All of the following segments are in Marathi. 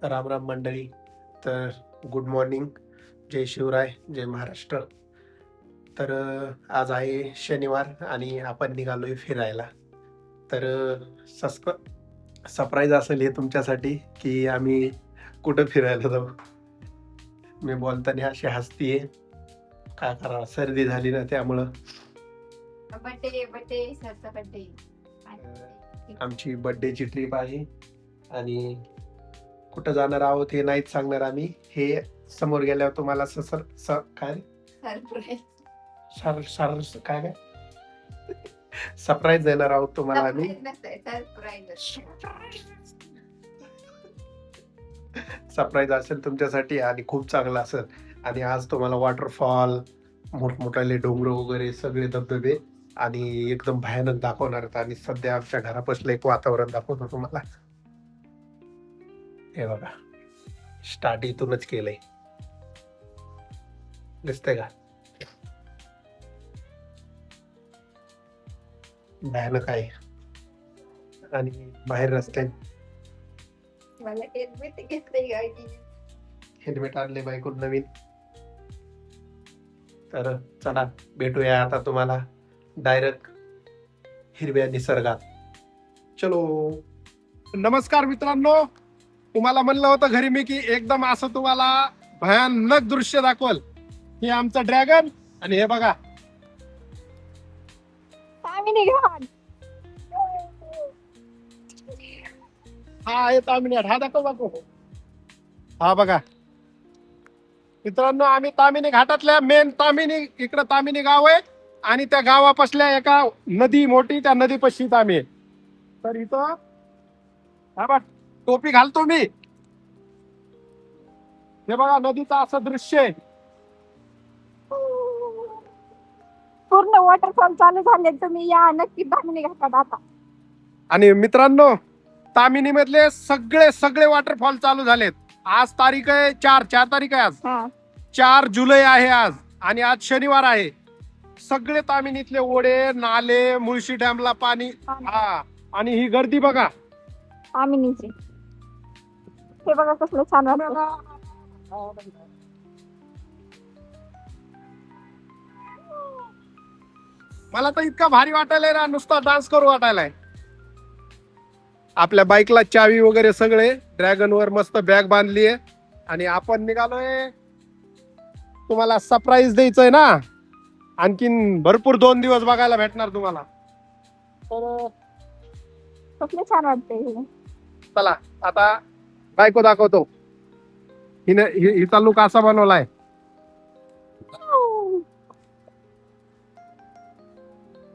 राम राम मंडळी. तर गुड मॉर्निंग, जय शिवराय, जय महाराष्ट्र. तर आज आहे शनिवार आणि आपण निघालोय फिरायला. तर सरप्राईज असेल हे तुमच्यासाठी की आम्ही कुठं फिरायला जाऊ. मी बोलताना अशी हसतीये, काय करा सर्दी झाली ना त्यामुळं. बर्थडे सरचा बर्थडे. आमची बर्थडेची ट्रिप आहे आणि कुठं जाणार आहोत हे नाहीच सांगणार आम्ही. हे समोर गेल्यावर तुम्हाला काय काय सरप्राईज देणार आहोत तुम्हाला आम्ही. सरप्राईज असेल तुमच्यासाठी आणि खूप चांगलं असेल. आणि आज तुम्हाला वॉटरफॉल, मोठमोठाले डोंगर वगैरे सगळे धबधबे आणि एकदम भयानक दाखवणार आहेत. आणि सध्या आमच्या घरापासलं एक वातावरण दाखवतो तुम्हाला. हे बघा, स्टार्ट इथूनच केलंय, दिसतंय का? भयानक आहे. आणि बाहेर रस्ते मला हेल्मेट घेतलंय गाडी. हेल्मेट आणले बायकून नवीन. तर चला भेटूया आता तुम्हाला डायरेक्ट हिरव्या निसर्गात. चलो. नमस्कार मित्रांनो, तुम्हाला म्हणलं होतं घरी मी की एकदम असं तुम्हाला भयानक दृश्य दाखवल. हे आमचं ड्रॅगन आणि हे बघा हा आहे तामिनी. हा दाखव. हा बघा मित्रांनो, आम्ही तामिनी घाटातल्या मेन इकडं तामिनी गाव आहे आणि त्या गावापासल्या एका नदी मोठी, त्या नदी पशीत आम्ही. तर इथं हा बघ, टोपी घालतो मी. हे बघा नदीचं असं दृश्य आहे. पूर्ण वॉटरफॉल चालू झाले, तुम्ही या नक्की तामिनी घाटात आता. आणि मित्रांनो, तामिनी मधले सगळे वॉटरफॉल चालू झालेत. आज तारीख आहे 4 तारीख आहे आज. 4 जुलै आहे आज आणि आज शनिवार आहे. सगळे तामिनीतले ओढे, नाले, मुळशी डॅमला पाणी. हा, आणि ही गर्दी बघा तामिनीची. हे बघा कसलं छान वाटतं. मला तर इतका भारी वाटायलाय ना, नुसता डान्स करू वाटायलाय. आपल्या बाईकला चावी वगैरे सगळे, ड्रॅगन वर मस्त बॅग बांधली आहे आणि आपण निघालोय. तुम्हाला सरप्राईज द्यायचंय ना, आणखीन भरपूर 2 दिवस बघायला भेटणार तुम्हाला. तर कसलं छान वाटतंय. चला आता बायको दाखवतो. हिचा लुक असा बनवलाय.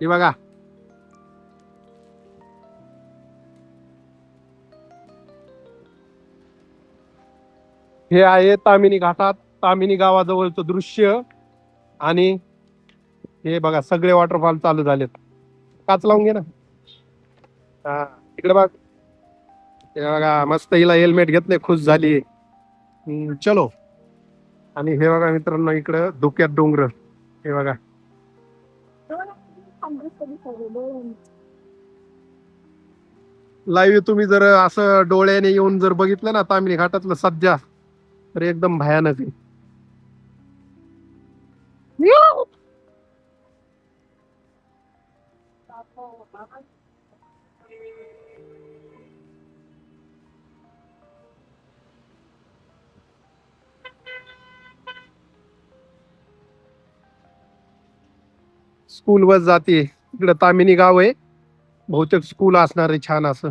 हे बघा, हे आहे तामिनी घाटात, तामिनी गावाजवळचं दृश्य. आणि हे बघा सगळे वॉटरफॉल चालू झालेत. काच लावून घे ना. हा, इकडे बघ. हे बघा मस्त, हिला हेल्मेट घेतले, खुश झाली. चलो. आणि हे बघा मित्रांनो, इकडं धुक्यात डोंगर. हे बघा, लाईव्ह तुम्ही जर असं डोळ्याने येऊन जर बघितलं ना तामिनी घाटातलं सध्या, तर एकदम भयानक आहे. स्कूल बस जाते इकडे. तामिनी गाव आहे, बहुतेक स्कूल असणार आहे छान असं.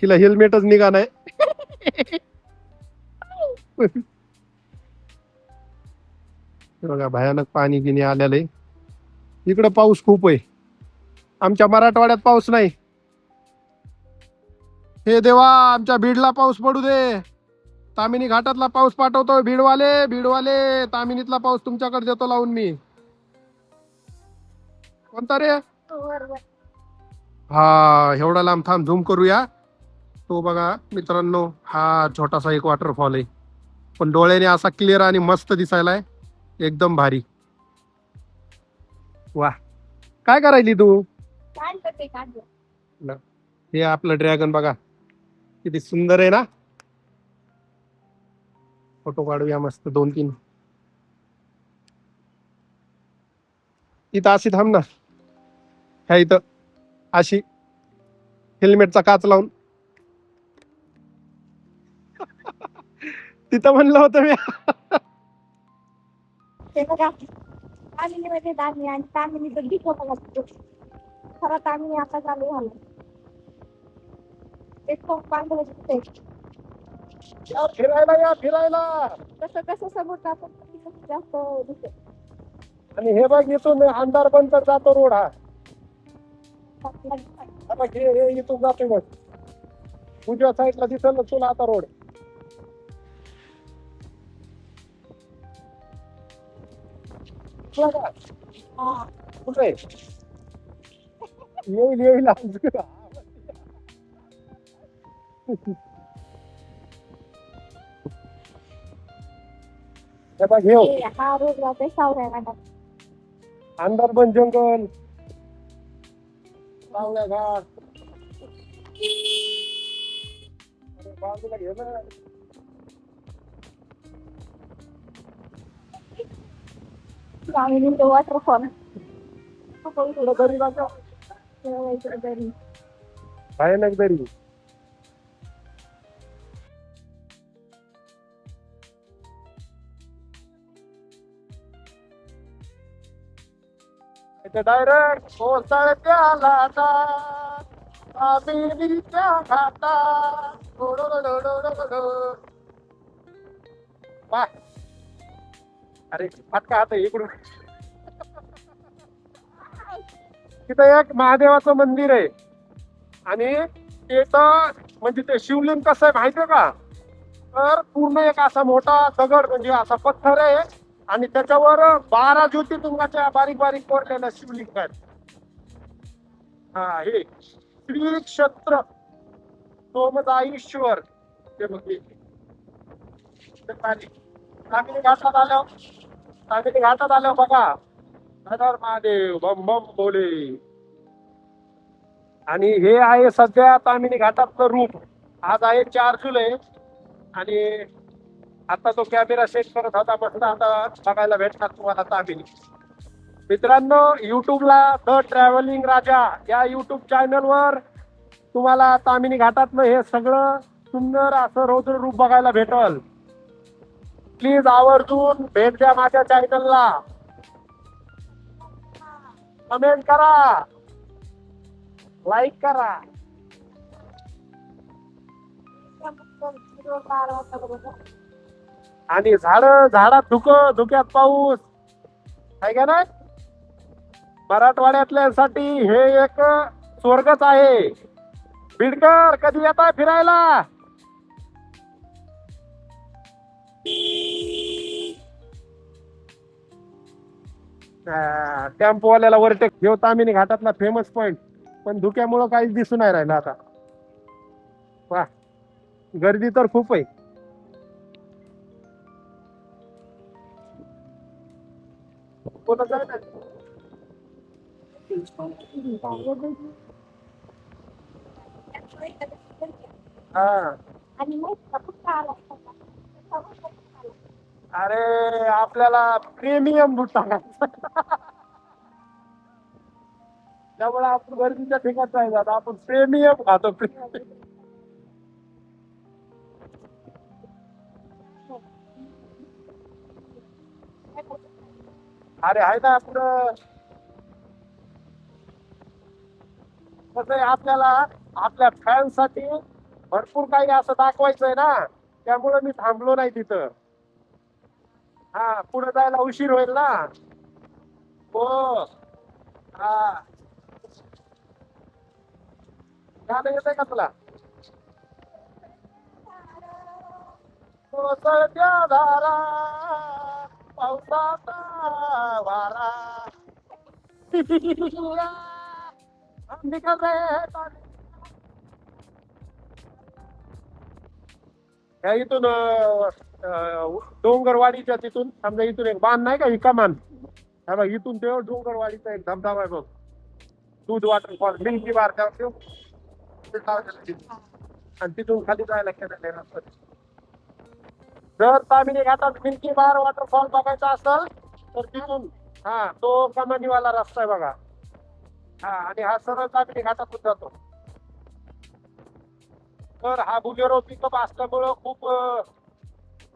तिला हेल्मेटच निघा नाही. बघा भयानक पाणी गिनी आलेलं आहे. इकडं पाऊस खूप आहे, आमच्या मराठवाड्यात पाऊस नाही. हे देवा, आमच्या बीडला पाऊस पडू दे. तामिनी घाटातला पाऊस पाठवतोय. बीडवाले तामिनीतला पाऊस तुमच्याकडे देतो लावून मी. कोणता रे? हा, एवढा लांब थांब, झूम करूया. तो बघा मित्रांनो, हा छोटासा एक वॉटरफॉल आहे, पण डोळ्याने असा क्लिअर आणि मस्त दिसायलाय, एकदम भारी. वा, काय करायली तू? हे आपलं ड्रॅगन बघा, किती सुंदर आहे ना. फोटो काढूया मस्त 2-3. इथं अशी थांब ना. ह्या इथं अशी हेल्मेटचा काच लावून. तिथं म्हणलं होतं मी. ते बघा तामिनीमध्ये दामी आणि तामिनीचं दिसो बघा खरं तामिनी आता चालू झालं. एक खूप पांढरं दिसतंय. या फिरायला या फिरायला. तसं तसं समुद्र आपण जास्त दिसत. आणि हे बघ इथून अंधार बंद जातो रोड हा. हा बघ हे इथून जातो बघ. उजव्या साईडला दिसेल ना तुला आता रोड. कुठे येईल येईल हे बघ हे हा रोड जाते सावऱ्या घाटात. अंदरबन जंगल सावल्या घाट. अरे बाजूला घे ना. तामिनीचं वॉटरफॉल थोडं दरी दाखव. दरी. भयानक दरी. डायरेक्ट कोसळत्या लाटा तामिनीच्या घाटात. वाह. अरे फटका हात इकडून. तिथं एक महादेवाचं मंदिर आहे आणि तिथं म्हणजे ते शिवलिंग कसं आहे माहितीये का. तर पूर्ण एक असा मोठा दगड म्हणजे असा पत्थर आहे आणि त्याच्यावर 12 ज्योतिर्लिंगाच्या बारीक बारीक कोरलेल्या शिवलिंग आहेत. हा हे श्री क्षेत्र सोमदाईश्वर. ते बघ तामिनी घाटात आल्यावर बघा हर महादेव बम बम बोले. आणि हे आहे सध्या तामिनी घाटातलं रूप. आज आहे 4 जुलै आणि आता तो कॅमेरा सेट करत होता. मस्त आता बघायला भेटणार तुम्हाला तामिनी. मित्रांनो युट्यूबला द ट्रॅव्हलिंग राजा या युट्यूब चॅनलवर तुम्हाला तामिनी घाटातलं हे सगळं सुंदर असं रौद्र रूप बघायला भेटल. प्लीज आवर्जून भेट द्या माझ्या चॅनलला. कमेंट करा, लाईक करा. आणि झाडात धुक्यात पाऊस आहे का नाही. मराठवाड्यातल्यासाठी हे एक स्वर्गच आहे. बीडकर कधी येताय फिरायला. टेम्पोवाल्याला वरटेक घेऊ. तामिनी घाटातला फेमस पॉइंट पण धुक्यामुळं काहीच दिसून नाही राहिलं आता. वा गर्दी तर खूप आहे. हा आणि मग आला. अरे आपल्याला प्रीमियम दूध टाकायचं. त्यामुळे आपण गर्दीच्या ठिकाणी जायचं. आपण प्रीमियम खातो. अरे आहे ना आपलं कसं आहे आपल्याला आपल्या फॅन्स साठी भरपूर काही असं दाखवायचंय ना. त्यामुळे मी थांबलो नाही तिथं. हा पुढे जायला उशीर होईल ना. हो हा गाणं येतंय का तुला. कोसळत्या धारा पावसाचा वारा ह्या इथून डोंगरवाडीच्या तिथून समजा इथून एक बांध नाही का ही कमान. हा बघ इथून ते डोंगरवाडीचा एक धबधबा आहे बघ. दूध वॉटरफॉल लिंकी बार आणि तिथून खाली जायला केलेलं आहे रस्ता. जर तामिनी घाटात मिल्की बार वॉटरफॉल बघायचा असेल तर तिथून हा तो कमानीवाला रस्ता आहे बघा. हा आणि हा सरळ तामिनी घाटातून जातो. तर हा बुलेरो पिकअप असल्यामुळं खूप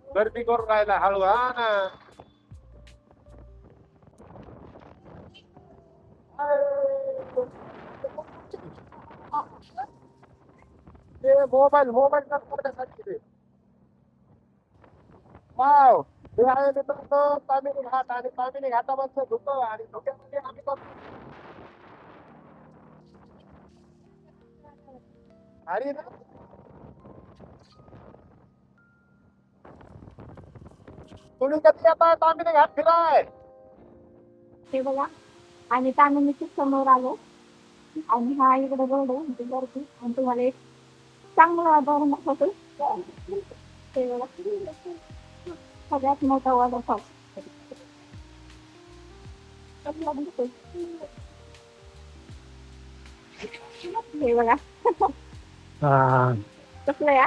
गर्दी करून राहिला हळू. हा ना ते मोबाईल मोबाईल करण्यासाठी ते वाव हे आहे मित्रांनो तामिनी घाट आणि तामिनी घाटामधलं धुकं आणि धुक्यामध्ये आम्ही अरे ना तुम्ही कधी येताय तामिनी घाट फिराय? ते बघा आणि तामिनीच्या समोर आलो आणि हा इकडे रोड आहे म्हणजे गर्दी आणि तुम्हाला एक चांगलं वातावरण दाखवतो. ते बघा सगळ्यात मोठा वॉटरफॉल हे बघा हा कसलं या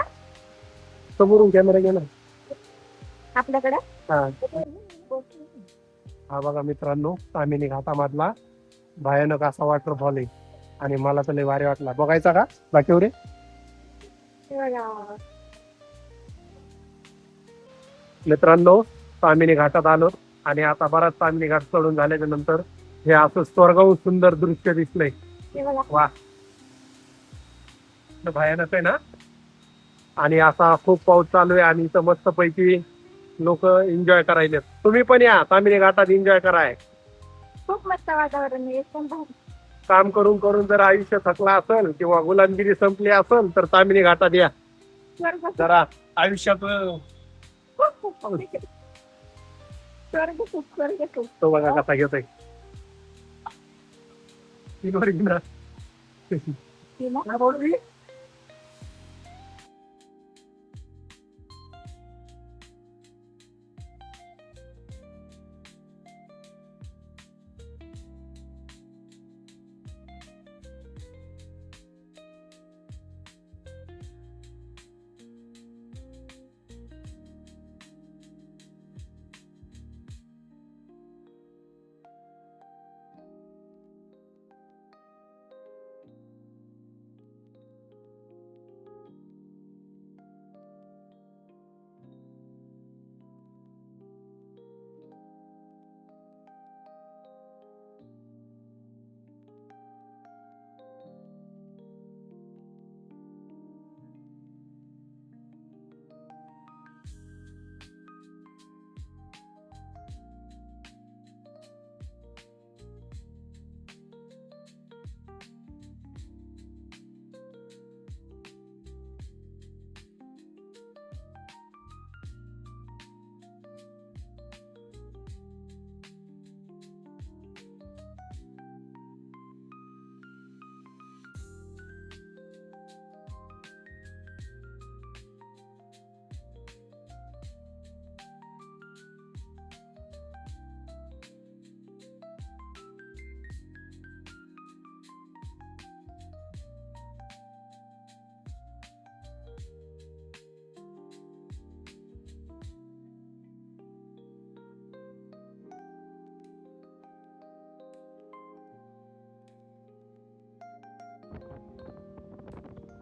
समोरून कॅमेरा गेला. आपल्याकडे हा हा बघा मित्रांनो तामिनी घाटामधला भयानक असा वॉटरफॉल आहे आणि मला तर लय भारी वाटला. बघायचा का बाकीवर? मित्रांनो तामिनी घाटात आलो आणि आता बराच तामिनी घाट चढून झाल्याच्या नंतर हे असं स्वर्गाहून सुंदर दृश्य दिसलंय. वा भयानक आहे ना. आणि असा खूप पाऊस चालू आहे आणि इथं मस्त पैकी लोक एन्जॉय करायले. तुम्ही पण या तामिनी घाटात एन्जॉय कराय. खूप मस्त वातावरण आहे एकदम भारी. काम करून करून जर आयुष्य थकला असेल किंवा गुलामगिरी संपली असेल तर तामिनी घाटात या जरा आयुष्यात. तो बघा कसा घेतोय.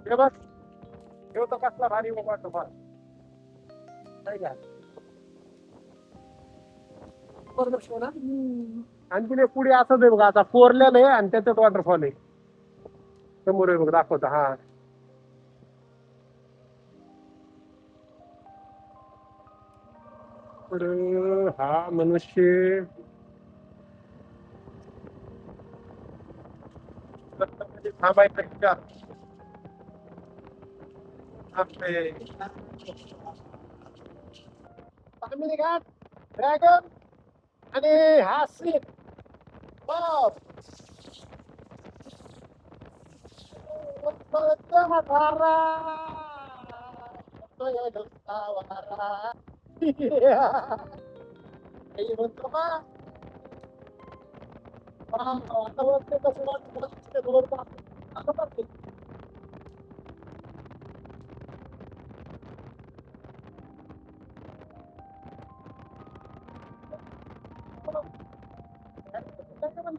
हे बघ हे तर कसला भारी वॉटरफॉल नाही का. बरोबर ना. आणखी पुढे असंच आहे बघा आता कोरलेलं आहे आणि त्याच्यात वॉटरफॉल आहे. समोर आहे बघ दाखवता. हा तर हा मनुष्य थांबायचा तामिनी घाट ड्रॅगन आणि हा सीट बस म्हणतो का आता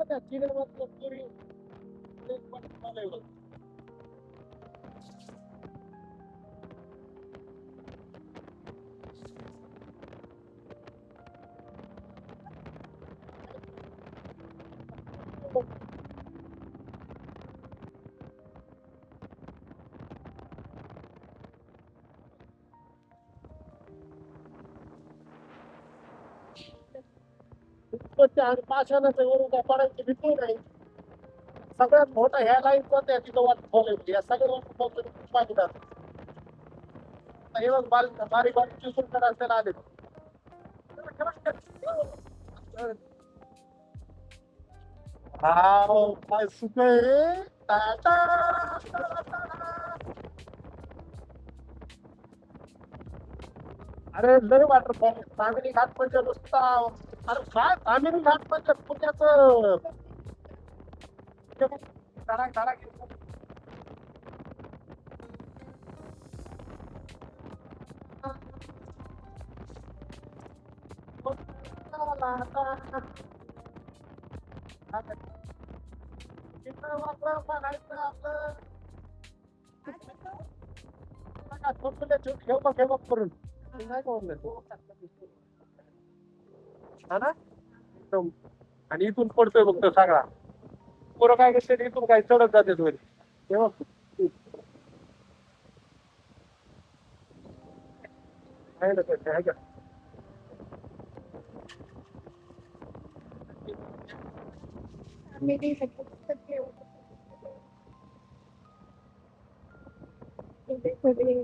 त्या किल्ल्यावर पूर्वी आणि माशाचं वरून काय पडायची भीती नाही. सगळ्यात मोठा ह्या लाईन कोणत्या तिथं वॉटरफॉल आहे या सगळ्या वॉटरफॉल पाहिजे. हे बघ बारीक बारीक चिसून रस्त्याला आले. वाव काय सुख आहे रे. अरे लय वॉटरफॉल तामिनी घाट म्हणजे नुसता. अरे काय तामिनी घाट म्हणजे पुण्याचं काढा काढा म्हणायचं आपलं खेळ खेळ करून नाही का हा ना एकदम. आणि इथून पडतोय बघ तो सगळा. पोरं काय करते इथून काय चढत जाते वरी तेव्हा आहे ना तसं, आहे का आम्ही देऊ शकतो सगळे